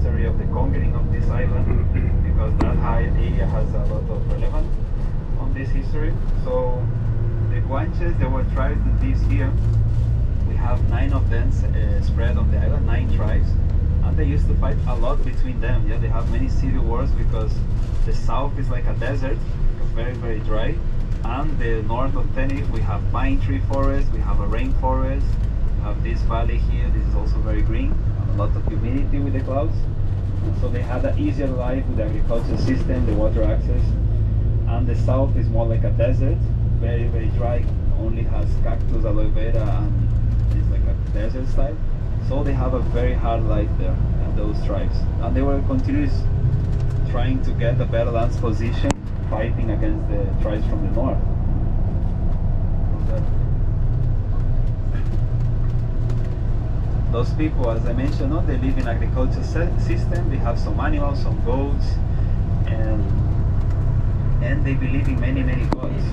history of the conquering of this island, because that high area has a lot of relevance on this history. So the Guanches, they were tribes that live here. We have 9 of them spread on the island, 9 tribes, and they used to fight a lot between them. Yeah, they have many civil wars because the south is like a desert, very, very dry, and the north of Tenerife we have pine tree forest, we have a rainforest, we have this valley here. This is also very green, and a lot of humidity with the clouds. And so they had an easier life with the agricultural system, the water access. And the south is more like a desert, very, very dry, only has cactus, aloe vera, and it's like a desert style. So they have a very hard life there, those tribes. And they were continuously trying to get a better lands position, fighting against the tribes from the north. Those people, as I mentioned, they live in agricultural system. They have some animals, some goats, and they believe in many, many gods.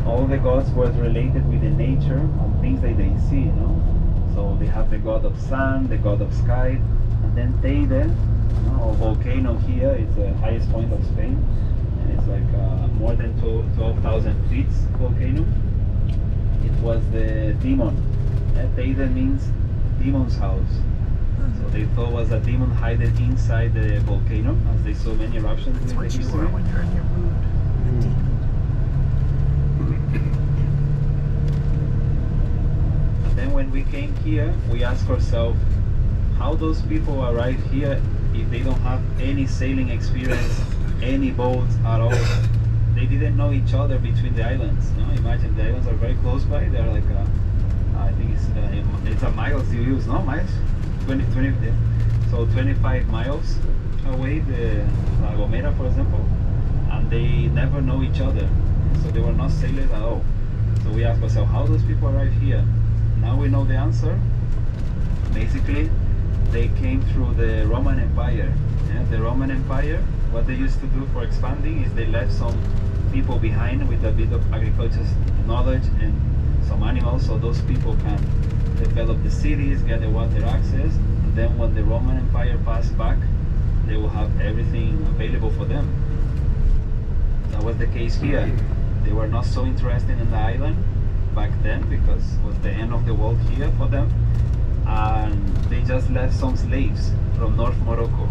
All the gods were related with the nature and things that they see, you know. So they have the god of sun, the god of sky, and then Teide, a volcano here. It's the highest point of Spain, and it's like more than 12,000 feet volcano. It was the demon. Teide means demon's house. So they thought it was a demon hidden inside the volcano, as they saw many eruptions. That's what you are when you're in your mood. And then when we came here, we asked ourselves, how those people arrive here if they don't have any sailing experience, any boats at all? They didn't know each other between the islands. You know? Imagine the islands are very close by. They're like I think it's a miles you use, no? Miles? 20, yeah. So 25 miles away, the La Gomera, for example, and they never know each other. So they were not sailors at all. So we asked ourselves, how those people arrive here? Now we know the answer. Basically, they came through the Roman Empire. Yeah? The Roman Empire, what they used to do for expanding is they left some people behind with a bit of agricultural knowledge and some animals, so those people can develop the cities, get the water access, and then when the Roman Empire passed back, they will have everything available for them. That was the case here. They were not so interested in the island back then because it was the end of the world here for them, and they just left some slaves from North Morocco.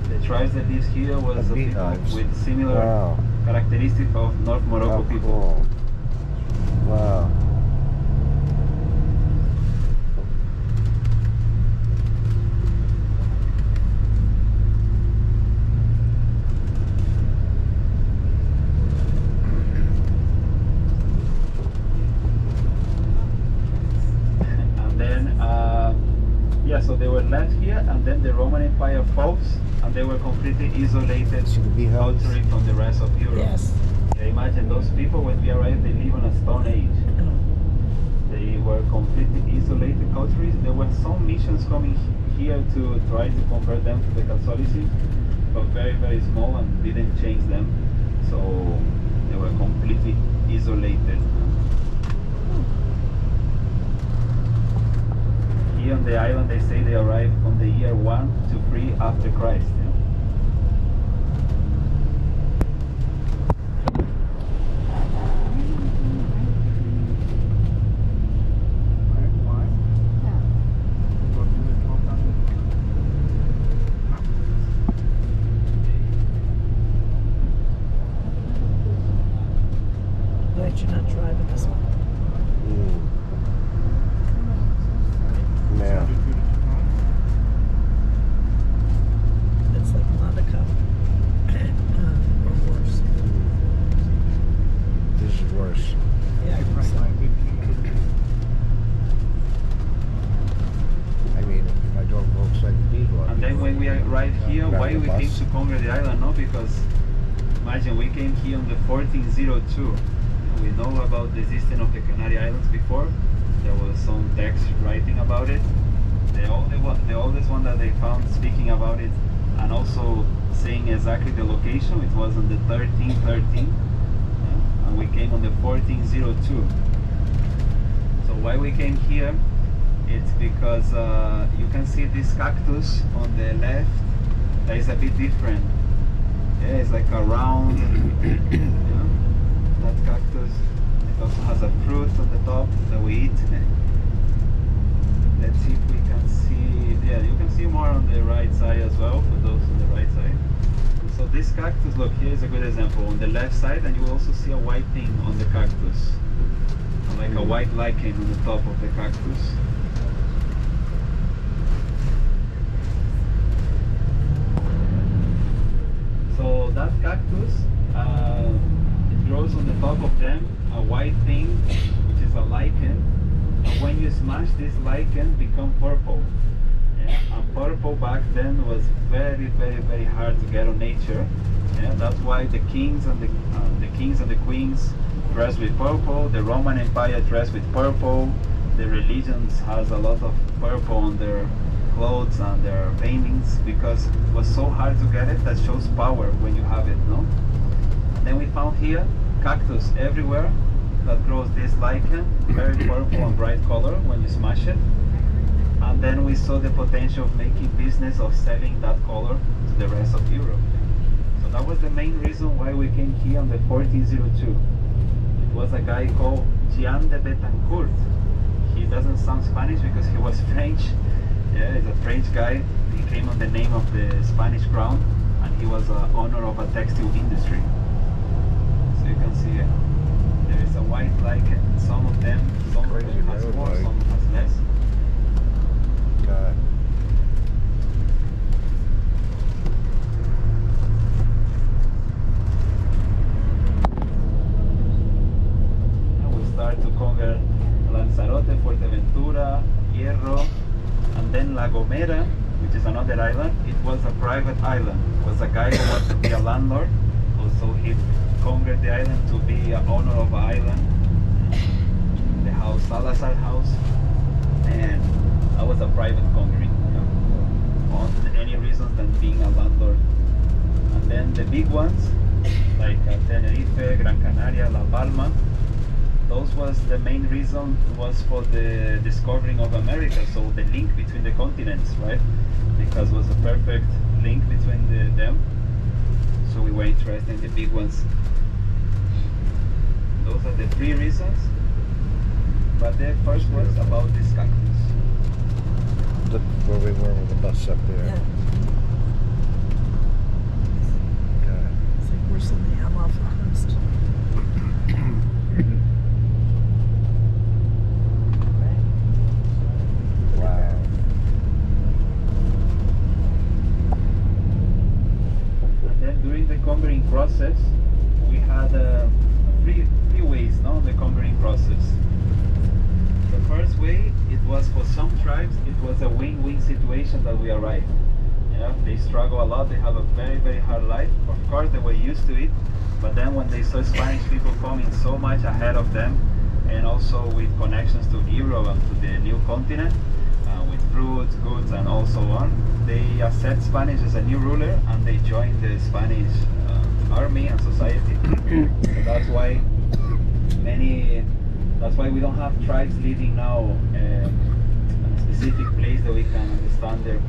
The tribes that lives here was the people with similar characteristics of North Morocco people. Wow. So they were left here, and then the Roman Empire falls, and they were completely isolated culturally from the rest of Europe. Yes. Yeah, imagine those people when we arrived, they live on a stone age. They were completely isolated culturally. There were some missions coming here to try to convert them to the Catholicism, but very, very small and didn't change them. So they were completely isolated. Here on the island, they say they arrived on the year 1 to 3 after Christ. Yeah? Glad you're not driving this one. Yeah. It's like Monaco or worse. This is worse. Yeah, I think so. I mean, if I drove outside the diesel. And then when we arrived here, why we came to conquer the island? No, because imagine we came here on the 1402. We know about the existence of the Canary Islands before. There was some text writing about it. The oldest one that they found speaking about it, and also saying exactly the location. It was on the 1313, yeah? And we came on the 1402. So why we came here? It's because you can see this cactus on the left that is a bit different. Yeah, it's like a round, that cactus. It also has a fruit on the top that we eat. Let's see if we can see, yeah, you can see more on the right side as well, for those on the right side. So this cactus, look, here is a good example. On the left side, and you will also see a white thing on the cactus. Like a white lichen on the top of the cactus. So that cactus, it grows on the top of them, a white thing, which is a lichen. And when you smash this lichen, become purple. Yeah? And purple back then was very, very, very hard to get on nature. Yeah? That's why the kings and the queens dressed with purple. The Roman Empire dressed with purple. The religions has a lot of purple on their clothes and their paintings because it was so hard to get it. That shows power when you have it, no? And then we found here cactus everywhere that grows this lichen, very purple and bright color when you smash it. And then we saw the potential of making business of selling that color to the rest of Europe. So that was the main reason why we came here on the 1402. It was a guy called Jean de Betancourt. He doesn't sound Spanish because he was French. Yeah, he's a French guy. He came on the name of the Spanish crown, and he was owner of a textile industry. So you can see there is a white lichen. Some of them has more, some has less. God. And we start to conquer Lanzarote, Fuerteventura, Hierro, and then La Gomera, which is another island. It was a private island. It was a guy who wanted to be a landlord. Also, he conquered the island to be an owner of an island. The house, Salazar House, and that was a private conquering. On any reasons than being a landlord. And then the big ones, like Tenerife, Gran Canaria, La Palma, those was the main reason was for the discovering of America. So the link between the continents, right? Because it was a perfect link between them. So we were interested in the big ones. Those are the three reasons. But the first was about this cactus. Look where we were with the bus up there. Yeah. God. It's like worse than the Amalfi Coast. Wow. And then during the conquering process, we had three ways, no, the conquering process. The first way, it was for some tribes, it was a win-win situation that we arrived. Yeah, they struggle a lot, they have a very, very hard life. Of course, they were used to it, but then when they saw Spanish people coming so much ahead of them, and also with connections to Europe and to the new continent, with fruits, goods, and also on, they accept Spanish as a new ruler, and they join the Spanish army and society. So that's why that's why we don't have tribes living now in a specific place that we can understand their